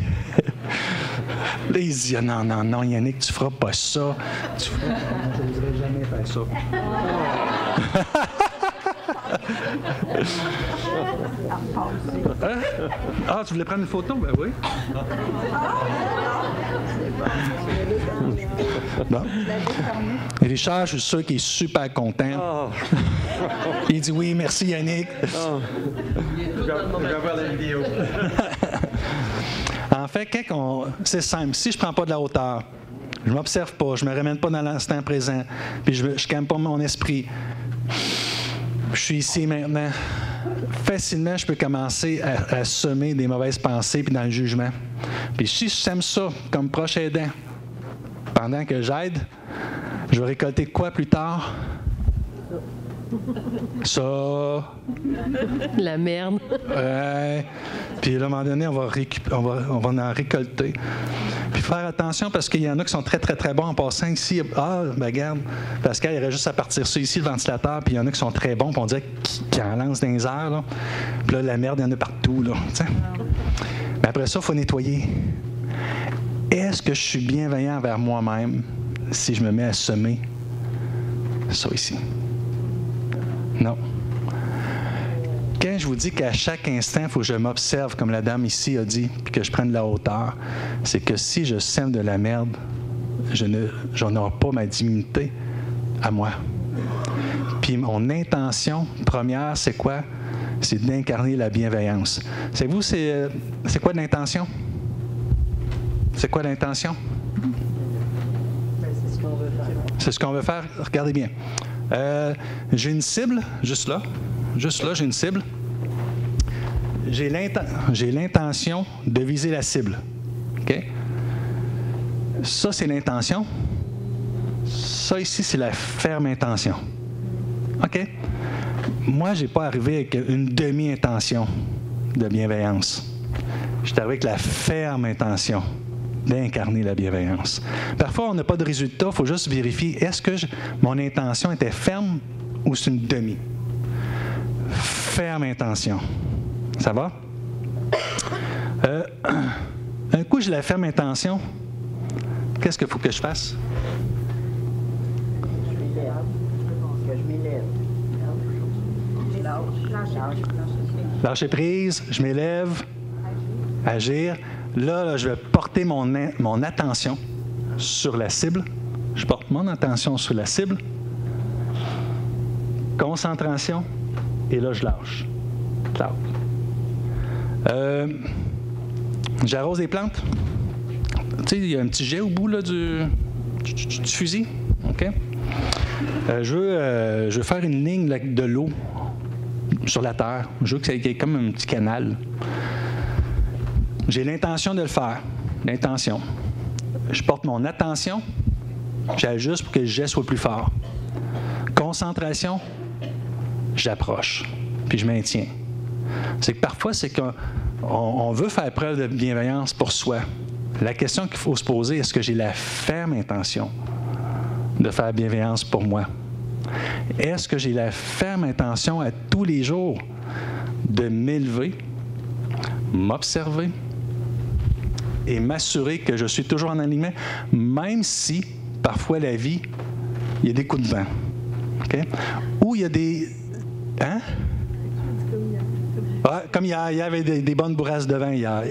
Speaker 2: Là, il se dit, non, Yannick, tu feras pas ça. Je ne voudrais jamais faire ça. Hein? Ah, tu voulais prendre une photo? Ben oui. Bon. Richard, je suis sûr qu'il est super content. Il dit oui, merci Yannick.
Speaker 6: Je vais voir la vidéo.
Speaker 2: En fait, c'est simple. Si je ne prends pas de la hauteur, je ne m'observe pas, je ne me ramène pas dans l'instant présent, puis je ne calme pas mon esprit, je suis ici maintenant, facilement, je peux commencer à semer des mauvaises pensées puis dans le jugement. Puis si je sème ça comme proche aidant, pendant que j'aide, je vais récolter quoi plus tard? Ça.
Speaker 1: La merde.
Speaker 2: Puis là, à un moment donné, on va en récolter. Puis faire attention parce qu'il y en a qui sont très, très, très bons en passant ici. Ah, ben regarde, Pascal, il aurait juste à partir ça ici, le ventilateur. Puis il y en a qui sont très bons, puis on dirait qu'ils en lancent dans les airs. Là. Puis là, la merde, il y en a partout. Là, mais après ça, il faut nettoyer. Est-ce que je suis bienveillant envers moi-même si je me mets à semer ça ici? Non. Quand je vous dis qu'à chaque instant, il faut que je m'observe, comme la dame ici a dit, puis que je prenne de la hauteur, c'est que si je sème de la merde, je n'aurai pas ma dignité à moi. Puis mon intention première, c'est quoi? c'est d'incarner la bienveillance. Savez-vous, c'est quoi l'intention? C'est quoi l'intention?
Speaker 5: C'est ce qu'on veut faire.
Speaker 2: C'est ce qu'on veut faire. Regardez bien. J'ai une cible, juste là. Juste là, j'ai une cible. J'ai l'intention de viser la cible. OK? Ça, c'est l'intention. Ça, ici, c'est la ferme intention. OK? Moi, je n'ai pas arrivé avec une demi-intention de bienveillance. Je suis arrivé avec la ferme intention d'incarner la bienveillance. Parfois, on n'a pas de résultat, il faut juste vérifier, est-ce que mon intention était ferme ou c'est une demi? Ferme intention. Ça va? Un coup, j'ai la ferme intention. Qu'est-ce qu'il faut que je fasse?
Speaker 5: Je m'élève.
Speaker 2: Lâcher prise, je m'élève, agir. Là, je vais porter mon attention sur la cible. Je porte mon attention sur la cible. Concentration. Et là, je lâche. J'arrose les plantes. Tu sais, il y a un petit jet au bout là, du fusil. OK? Je veux faire une ligne là, de l'eau sur la terre. Je veux qu'il y ait comme un petit canal. J'ai l'intention de le faire. L'intention. Je porte mon attention. J'ajuste pour que le jet soit plus fort. Concentration. J'approche. Puis je maintiens. C'est que parfois, c'est qu'on veut faire preuve de bienveillance pour soi. La question qu'il faut se poser, est-ce que j'ai la ferme intention de faire bienveillance pour moi? Est-ce que j'ai la ferme intention à tous les jours de m'élever, m'observer et m'assurer que je suis toujours en alignement, même si, parfois, la vie, il y a des coups de vent. Okay? Ou il y a des... Hein? Ah, comme hier, il y avait des bonnes bourrasques de vent hier.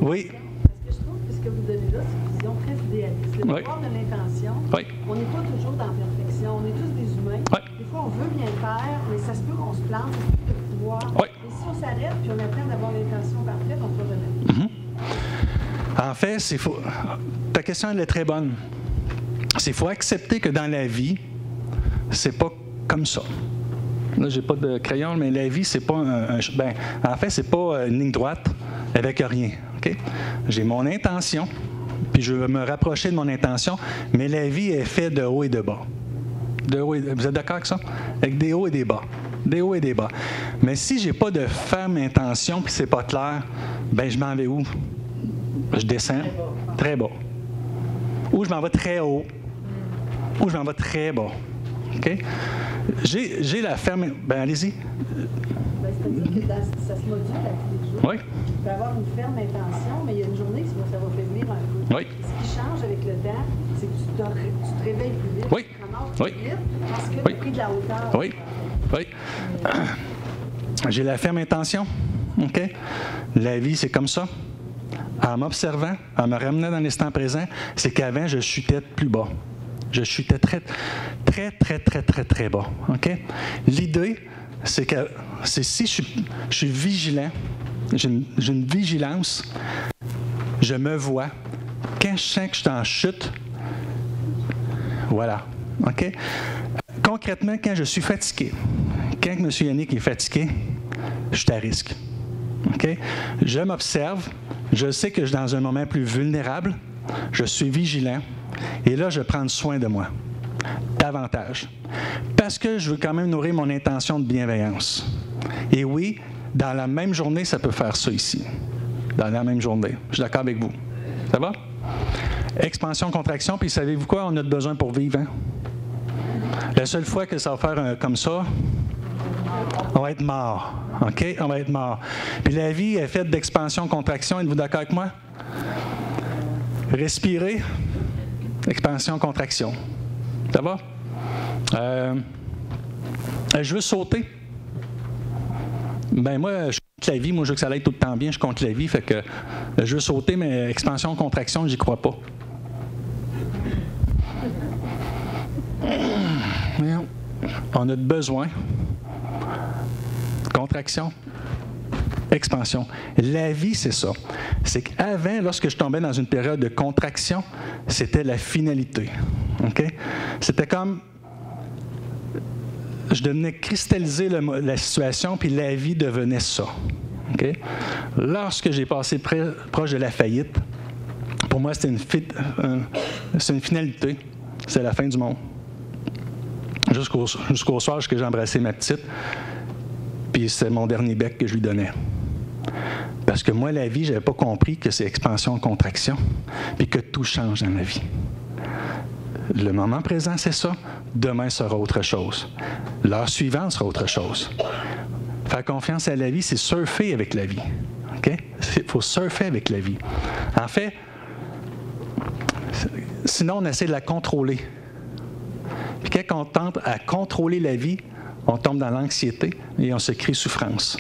Speaker 2: Oui.
Speaker 7: Parce que je trouve que ce que vous donnez là, c'est une vision très idéaliste. Le pouvoir de l'intention, on n'est pas toujours dans la perfection. On est tous des humains. Des fois, on veut bien faire, mais ça se peut qu'on se plante, ça se peut de pouvoir. Et si on s'arrête puis on attend d'avoir l'intention parfaite, on peut revenir.
Speaker 2: En fait, ta question elle est très bonne. Il faut accepter que dans la vie, c'est pas comme ça. Là, j'ai pas de crayon, mais la vie, c'est pas en fait, c'est pas une ligne droite avec rien. Okay? J'ai mon intention, puis je veux me rapprocher de mon intention, mais la vie est faite de haut et de bas. Vous êtes d'accord avec ça? Avec des hauts et des bas. Des hauts et des bas. Mais si j'ai pas de ferme intention, puis c'est pas clair, ben je m'en vais où? Je descends très bas. Ou je m'en vais très haut. Ou je m'en vais très bas. OK? J'ai la ferme... Ben, allez-y.
Speaker 7: C'est-à-dire que ça se module à tous les jours.
Speaker 2: Oui.
Speaker 7: Tu peux avoir une ferme intention, mais il y a une journée où ça va faiblir un peu.
Speaker 2: Oui.
Speaker 7: Ce qui change avec le temps, c'est que tu te réveilles plus vite.
Speaker 2: Oui.
Speaker 7: Tu te ramasses plus vite parce que tu as pris de la hauteur.
Speaker 2: Oui. Oui. J'ai la ferme intention. OK? La vie, c'est comme ça. En m'observant, en me ramenant dans l'instant présent, c'est qu'avant, je chutais plus bas. Je chutais très, très, très, très, très, très bas. OK? L'idée, c'est que si je suis vigilant, j'ai une vigilance, je me vois. Quand je sens que je suis en chute, voilà. OK? Concrètement, quand je suis fatigué, quand M. Yannick est fatigué, je suis à risque. OK? Je m'observe, je sais que je suis dans un moment plus vulnérable, je suis vigilant, et là, je vais prendre soin de moi, davantage. Parce que je veux quand même nourrir mon intention de bienveillance. Et oui, dans la même journée, ça peut faire ça ici. Dans la même journée. Je suis d'accord avec vous. Ça va? Expansion, contraction, puis savez-vous quoi? On a besoin pour vivre. Hein? La seule fois que ça va faire comme ça, on va être mort. OK? On va être mort. Puis la vie est faite d'expansion, contraction. Êtes-vous d'accord avec moi? Respirer. Expansion, contraction. Ça va? Je veux sauter. Ben moi, je compte la vie. Moi, je veux que ça aille tout le temps bien. Je compte la vie. Fait que je veux sauter, mais expansion, contraction, j'y crois pas. On a besoin. contraction, expansion. La vie, c'est ça. C'est qu'avant, lorsque je tombais dans une période de contraction, c'était la finalité. Okay? C'était comme... Je devenais cristalliser la situation, puis la vie devenait ça. Okay? Lorsque j'ai passé proche de la faillite, pour moi, c'était une finalité. C'est la fin du monde. Jusqu'au soir, jusqu'à j'ai embrassé ma petite, puis c'est mon dernier bec que je lui donnais. Parce que moi, la vie, je n'avais pas compris que c'est expansion-contraction, puis que tout change dans la vie. Le moment présent, c'est ça. Demain sera autre chose. L'heure suivante sera autre chose. Faire confiance à la vie, c'est surfer avec la vie. Okay? Il faut surfer avec la vie. En fait, sinon, on essaie de la contrôler. Puis quand on tente à contrôler la vie, on tombe dans l'anxiété et on se crée souffrance.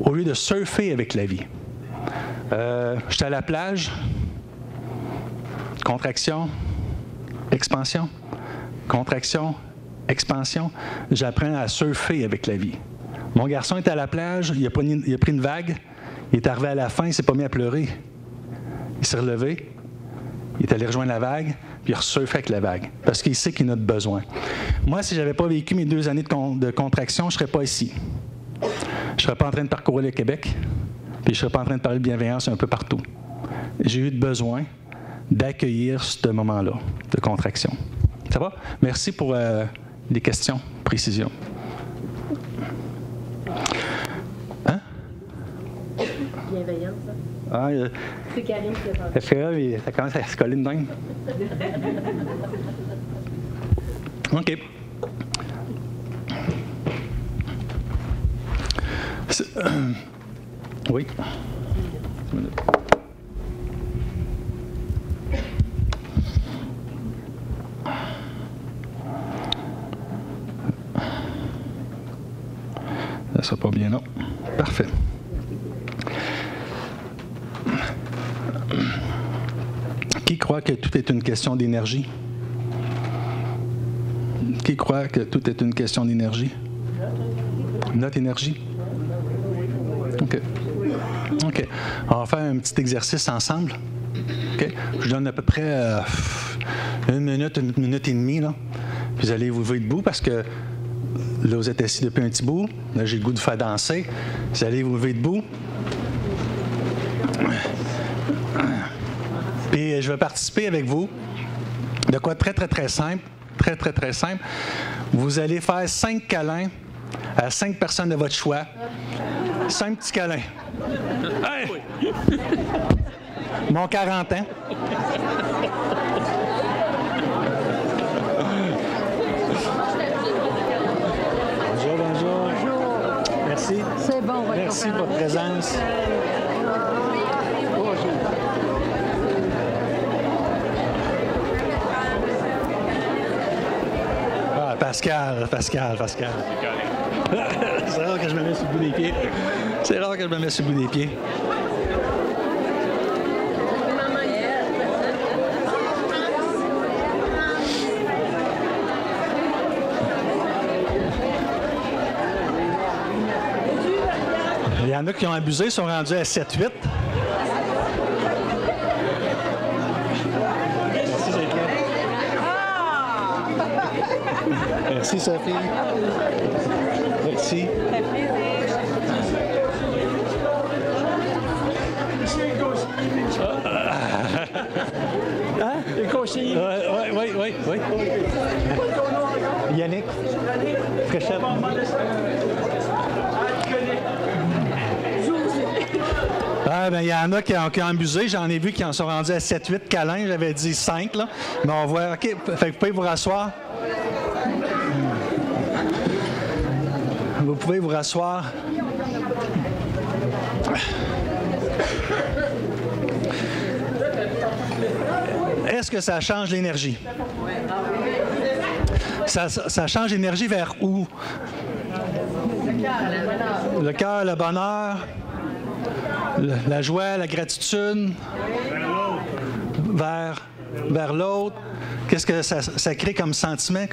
Speaker 2: Au lieu de surfer avec la vie. J'étais à la plage, contraction, expansion, contraction, expansion. J'apprends à surfer avec la vie. Mon garçon est à la plage, il a pris une vague, il est arrivé à la fin, il ne s'est pas mis à pleurer. Il s'est relevé, il est allé rejoindre la vague, puis il a surfé avec la vague, parce qu'il sait qu'il en a besoin. Moi, si je n'avais pas vécu mes 2 années de contraction, je ne serais pas ici. Je ne serais pas en train de parcourir le Québec, puis je ne serais pas en train de parler de bienveillance un peu partout. J'ai eu besoin d'accueillir ce moment-là de contraction. Ça va? Merci pour les questions, précisions. Hein?
Speaker 3: Bienveillance.
Speaker 2: Ah,
Speaker 3: C'est Karine qui a parlé.
Speaker 2: parce que là, ça commence à se coller de même. OK. Oui. Ça sera pas bien, non? Parfait. Qui croit que tout est une question d'énergie? Qui croit que tout est une question d'énergie? Notre énergie? OK. OK. On va faire un petit exercice ensemble. OK? Je vous donne à peu près 1 minute et demie, là. Puis vous allez vous lever debout parce que là, vous êtes assis depuis un petit bout. Là, j'ai le goût de faire danser. Vous allez vous lever debout. Puis je vais participer avec vous de quoi très, très, très simple. Très, très, très simple. Vous allez faire 5 câlins à 5 personnes de votre choix. 5 petits câlins. Hey! Mon 40 ans. Bonjour, bonjour. Bonjour. Merci.
Speaker 7: C'est bon, votre
Speaker 2: Merci de votre présence. Ah, Pascal. C'est rare que je me mets sur le bout des pieds. Il y en a qui ont abusé, sont rendus à 7-8. Merci, d'être là. Merci, Sophie. Merci. Hein? Le conseiller. Oui. Yannick. Fréchette. Ah, ben, il y en a qui ont abusé. J'en ai vu qui en sont rendus à 7-8 câlins. J'avais dit 5, là. Mais on voit. OK. Fait que vous pouvez vous rasseoir. Vous pouvez vous rasseoir. Est-ce que ça change l'énergie? Ça change l'énergie vers où? Le cœur, le bonheur, la joie, la gratitude, vers l'autre. Qu'est-ce que ça crée comme sentiment?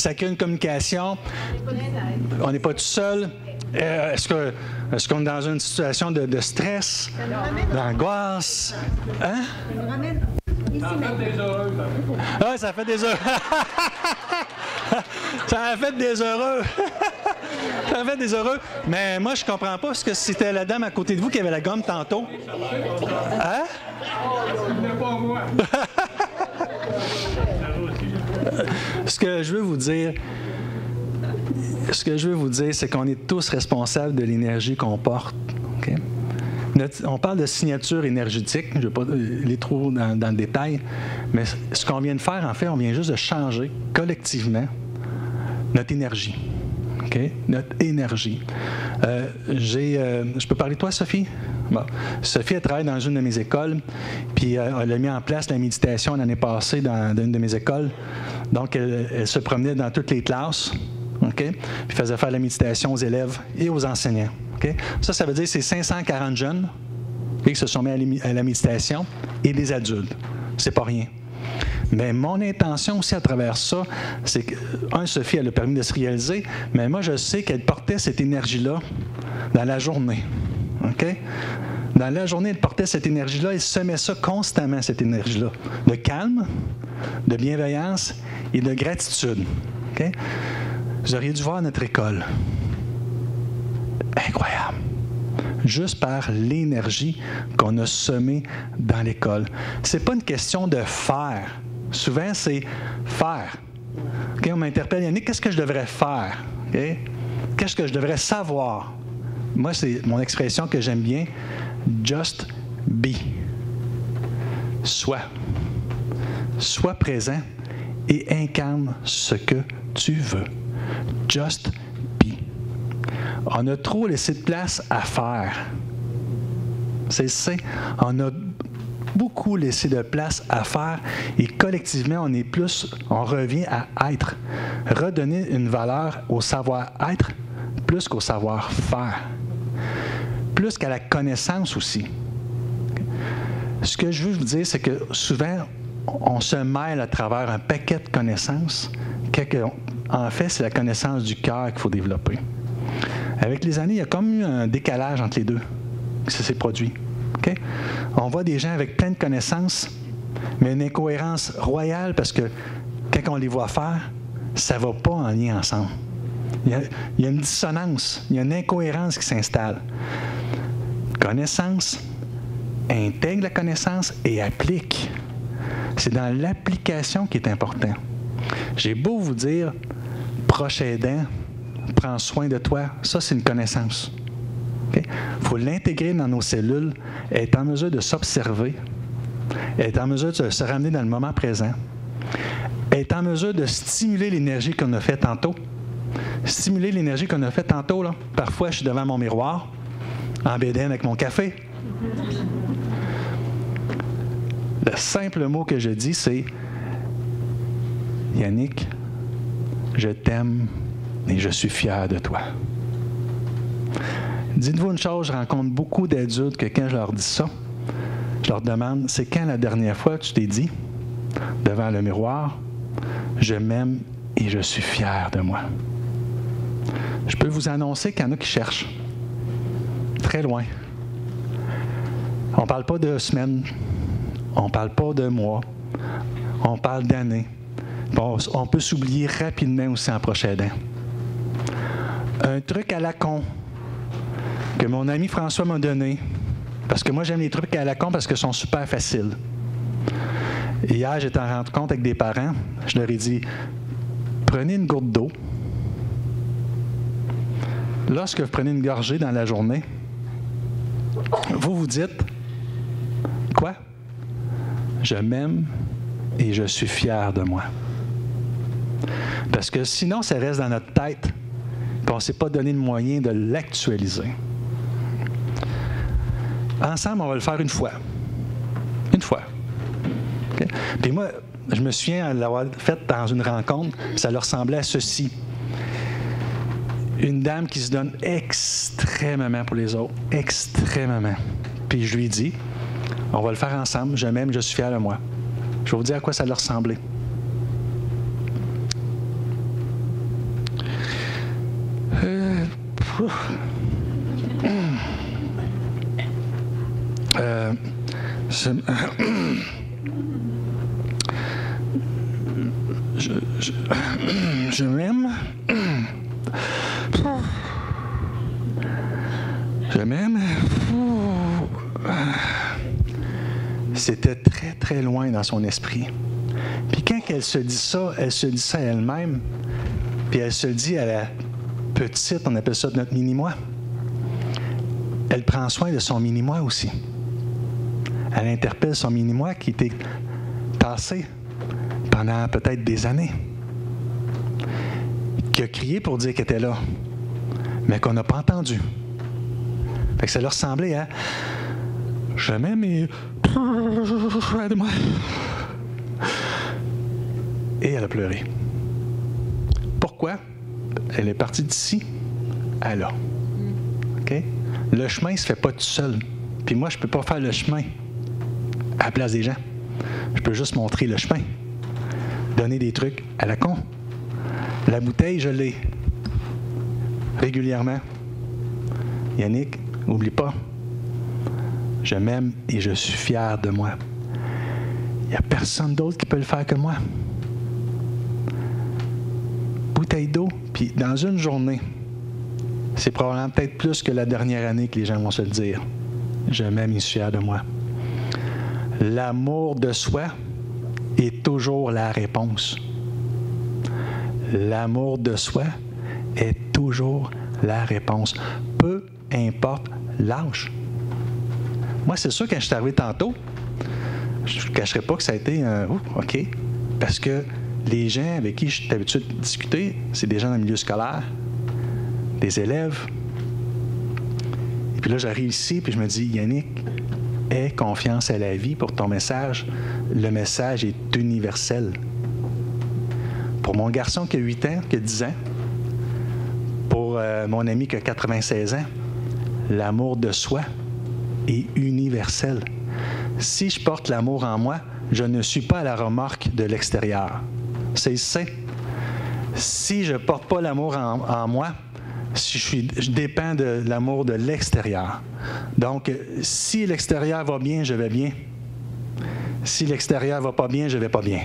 Speaker 2: Ça crée une communication. On n'est pas tout seul. Est-ce qu'on est dans une situation de stress, d'angoisse? Hein?
Speaker 6: Ça fait des heureux.
Speaker 2: Ah, ça fait des heureux. Ça a fait des heureux. Ça a fait des heureux. Mais moi, je comprends pas, parce que c'était la dame à côté de vous qui avait la gomme tantôt. Hein?
Speaker 6: Pas moi.
Speaker 2: Ce que je veux vous dire, c'est qu'on est tous responsables de l'énergie qu'on porte. Okay? On parle de signature énergétique, je ne vais pas aller trop dans le détail, mais ce qu'on vient de faire, en fait, on vient juste de changer collectivement notre énergie. Okay? Notre énergie. Je peux parler de toi, Sophie? Bon. Sophie, elle travaille dans une de mes écoles, puis elle a mis en place la méditation l'année passée dans une de mes écoles. Donc, elle se promenait dans toutes les classes, okay? Puis faisait faire la méditation aux élèves et aux enseignants. Okay? Ça veut dire que c'est 540 jeunes qui se sont mis à la méditation et des adultes. C'est pas rien. Mais mon intention aussi à travers ça, c'est que, Sophie, elle a permis de se réaliser, mais moi, je sais qu'elle portait cette énergie-là dans la journée. OK? Dans la journée, elle portait cette énergie-là et semait ça constamment, cette énergie-là. De calme, de bienveillance et de gratitude. OK? Vous auriez dû voir notre école. Incroyable. Juste par l'énergie qu'on a semée dans l'école. C'est pas une question de faire. Souvent, c'est faire. Okay? On m'interpelle, Yannick, qu'est-ce que je devrais faire? Okay? Qu'est-ce que je devrais savoir? Moi, c'est mon expression que j'aime bien. Just be. Sois. Sois présent et incarne ce que tu veux. Just be. On a trop laissé de place à faire. On a beaucoup laissé de place à faire et collectivement, on revient à être. Redonner une valeur au savoir-être plus qu'au savoir-faire. Plus qu'à la connaissance aussi. Ce que je veux vous dire, c'est que souvent, on se mêle à travers un paquet de connaissances. En fait, c'est la connaissance du cœur qu'il faut développer. Avec les années, il y a comme eu un décalage entre les deux. Ça s'est produit. Okay? On voit des gens avec plein de connaissances, mais une incohérence royale parce que quand on les voit faire, ça ne va pas en lien ensemble. Il y a une dissonance, il y a une incohérence qui s'installe. Connaissance, intègre la connaissance et applique. C'est dans l'application qui est important. J'ai beau vous dire, proche aidant, prends soin de toi, ça c'est une connaissance. Il faut l'intégrer dans nos cellules, être en mesure de s'observer, être en mesure de se ramener dans le moment présent, être en mesure de stimuler l'énergie qu'on a fait tantôt. Stimuler l'énergie qu'on a fait tantôt, là. Parfois, je suis devant mon miroir, en bédaine avec mon café. Le simple mot que je dis, c'est « Yannick, je t'aime et je suis fier de toi. » Dites-vous une chose, je rencontre beaucoup d'adultes que quand je leur dis ça, je leur demande « C'est quand la dernière fois que tu t'es dit, devant le miroir, je m'aime et je suis fier de moi. » Je peux vous annoncer qu'il y en a qui cherchent. Très loin. On ne parle pas de semaines. On ne parle pas de mois. On parle d'années. Bon, on peut s'oublier rapidement aussi en proche aidant. Un truc à la con que mon ami François m'a donné, parce que moi j'aime les trucs à la con parce qu'ils sont super faciles. Hier, j'étais en rencontre avec des parents. Je leur ai dit, prenez une gourde d'eau. Lorsque vous prenez une gorgée dans la journée, vous vous dites, quoi? Je m'aime et je suis fier de moi. Parce que sinon, ça reste dans notre tête, et on ne s'est pas donné le moyen de l'actualiser. Ensemble, on va le faire une fois. Une fois. Okay? Puis moi, je me souviens de l'avoir fait dans une rencontre, ça leur ressemblait à ceci. Une dame qui se donne extrêmement pour les autres. Extrêmement. Puis je lui dis, on va le faire ensemble, je m'aime, je suis fier de moi. Je vais vous dire à quoi ça leur ressemblait. Je m'aime. Je m'aime. C'était très, très loin dans son esprit. Puis quand elle se dit ça à elle-même, puis elle se le dit à la petite, on appelle ça notre mini-moi. Elle prend soin de son mini-moi aussi. Elle interpelle son mini-moi qui était tassé pendant peut-être des années, qui a crié pour dire qu'elle était là, mais qu'on n'a pas entendu. Fait que ça leur ressemblait à « Je m'aime et... aide-moi. » Et elle a pleuré. Pourquoi? Elle est partie d'ici à là. OK? Le chemin ne se fait pas tout seul. Puis moi, je ne peux pas faire le chemin à la place des gens. Je peux juste montrer le chemin. Donner des trucs à la con. La bouteille, je l'ai. Régulièrement. Yannick, n'oublie pas. Je m'aime et je suis fier de moi. Il n'y a personne d'autre qui peut le faire que moi. Bouteille d'eau, puis dans une journée, c'est probablement peut-être plus que la dernière année que les gens vont se le dire. Je m'aime et je suis fier de moi. L'amour de soi est toujours la réponse. L'amour de soi est toujours la réponse. Peu importe l'âge. Moi, c'est sûr, quand je suis arrivé tantôt, je ne cacherai pas que ça a été un « OK », parce que les gens avec qui je suis habitué de discuter, c'est des gens dans le milieu scolaire, des élèves. Et puis là, j'arrive ici, puis je me dis « Yannick, aie confiance à la vie pour ton message. Le message est universel. » Pour mon garçon qui a 8 ans, qui a 10 ans, pour mon ami qui a 96 ans, l'amour de soi est universel. Si je porte l'amour en moi, je ne suis pas à la remorque de l'extérieur. C'est ça. Si je ne porte pas l'amour en moi, je dépends de l'amour de l'extérieur. Donc, si l'extérieur va bien, je vais bien. Si l'extérieur ne va pas bien, je ne vais pas bien.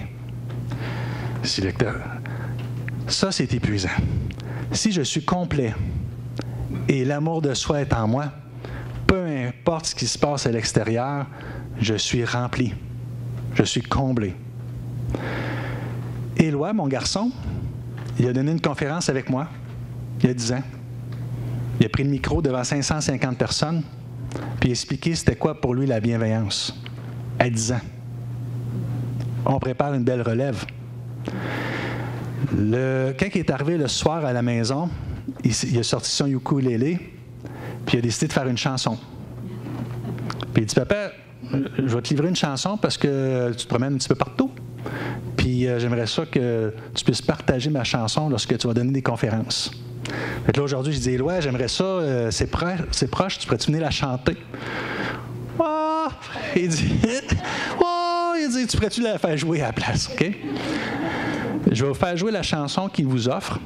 Speaker 2: Ça, c'est épuisant. Si je suis complet et l'amour de soi est en moi, peu importe ce qui se passe à l'extérieur, je suis rempli. Je suis comblé. Éloi, mon garçon, il a donné une conférence avec moi il y a 10 ans. Il a pris le micro devant 550 personnes, puis il a expliqué c'était quoi pour lui la bienveillance à 10 ans. On prépare une belle relève. Quand il est arrivé le soir à la maison, il a sorti son ukulélé, puis il a décidé de faire une chanson. Puis il dit « Papa, je vais te livrer une chanson parce que tu te promènes un petit peu partout. Puis j'aimerais ça que tu puisses partager ma chanson lorsque tu vas donner des conférences. » Fait que là, aujourd'hui, je dis « Éloi, j'aimerais ça, c'est proche, tu pourrais-tu venir la chanter? » Oh! Il dit « Oh! » Il dit « Tu pourrais-tu la faire jouer à la place? » OK? Je vais vous faire jouer la chanson qu'il vous offre.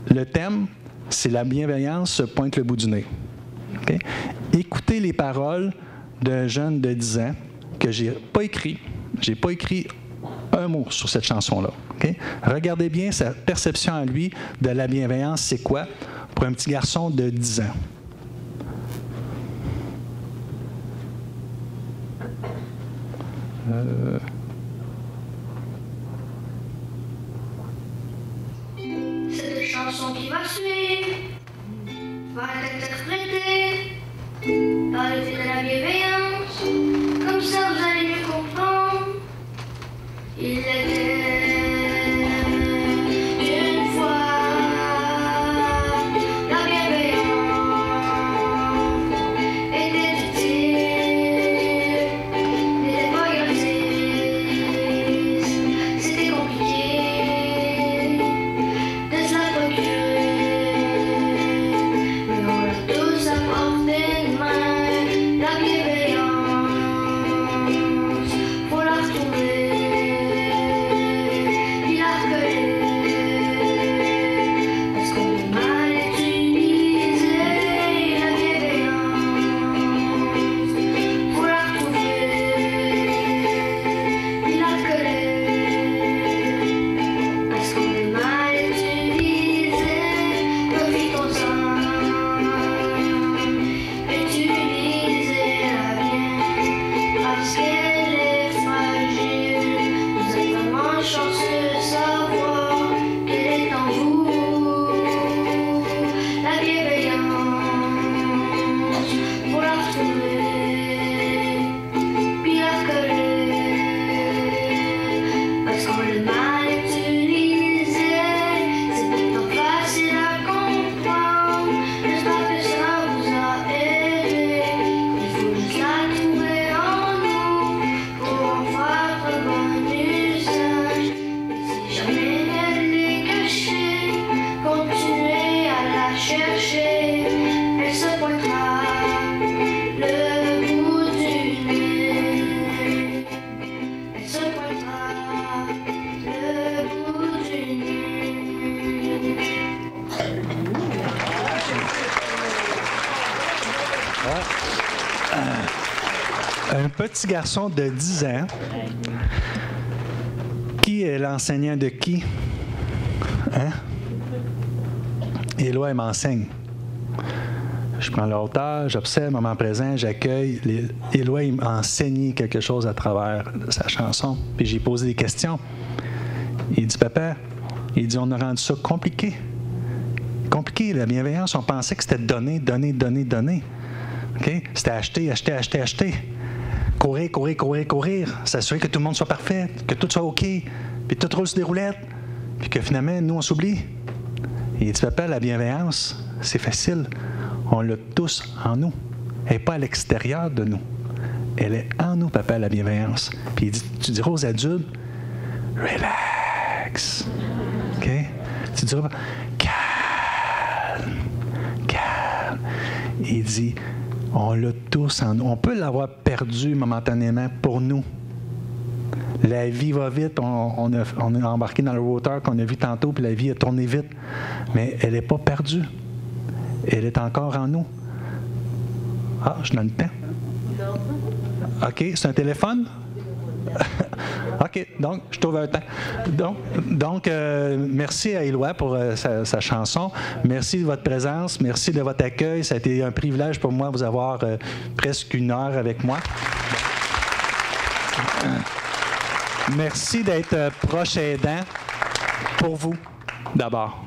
Speaker 2: Le thème, c'est « La bienveillance se pointe le bout du nez. » Okay? Écoutez les paroles d'un jeune de 10 ans que j'ai pas écrit. J'ai pas écrit un mot sur cette chanson-là. Okay? Regardez bien sa perception à lui de la bienveillance, c'est quoi pour un petit garçon de 10 ans.
Speaker 8: Cette chanson qui va suivre va être interprétée par le fil de la bienveillance. Comme ça, vous allez mieux comprendre. Il était une fois la bienveillance était utile, n'était pas gratuite.
Speaker 2: Un petit garçon de 10 ans. Qui est l'enseignant de qui? Hein? Éloi, elle m'enseigne. Je prends la hauteur, j'observe, moment présent, j'accueille. Éloi, il m'a enseigné quelque chose à travers sa chanson. Puis j'ai posé des questions. Il dit, papa, il dit, on a rendu ça compliqué. Compliqué, la bienveillance, on pensait que c'était donner. Okay? C'était acheter. Courir. S'assurer que tout le monde soit parfait, que tout soit OK, puis tout roule sur des roulettes, puis que finalement, nous, on s'oublie. Et il dit, papa, la bienveillance, c'est facile. On l'a tous en nous. Elle n'est pas à l'extérieur de nous. Elle est en nous, papa, la bienveillance. Puis il dit, tu diras aux adultes, relax. OK? Tu diras, calme. Il dit, on l'a tous en nous. On peut l'avoir perdu momentanément pour nous. La vie va vite. On est embarqué dans le rotor qu'on a vu tantôt, puis la vie a tourné vite. Mais elle n'est pas perdue. Elle est encore en nous. Ah, je donne le temps. OK, c'est un téléphone? OK, donc, je trouve un temps. Donc merci à Éloi pour sa chanson. Merci de votre présence. Merci de votre accueil. Ça a été un privilège pour moi de vous avoir presque 1 heure avec moi. Merci d'être proche aidant pour vous, d'abord.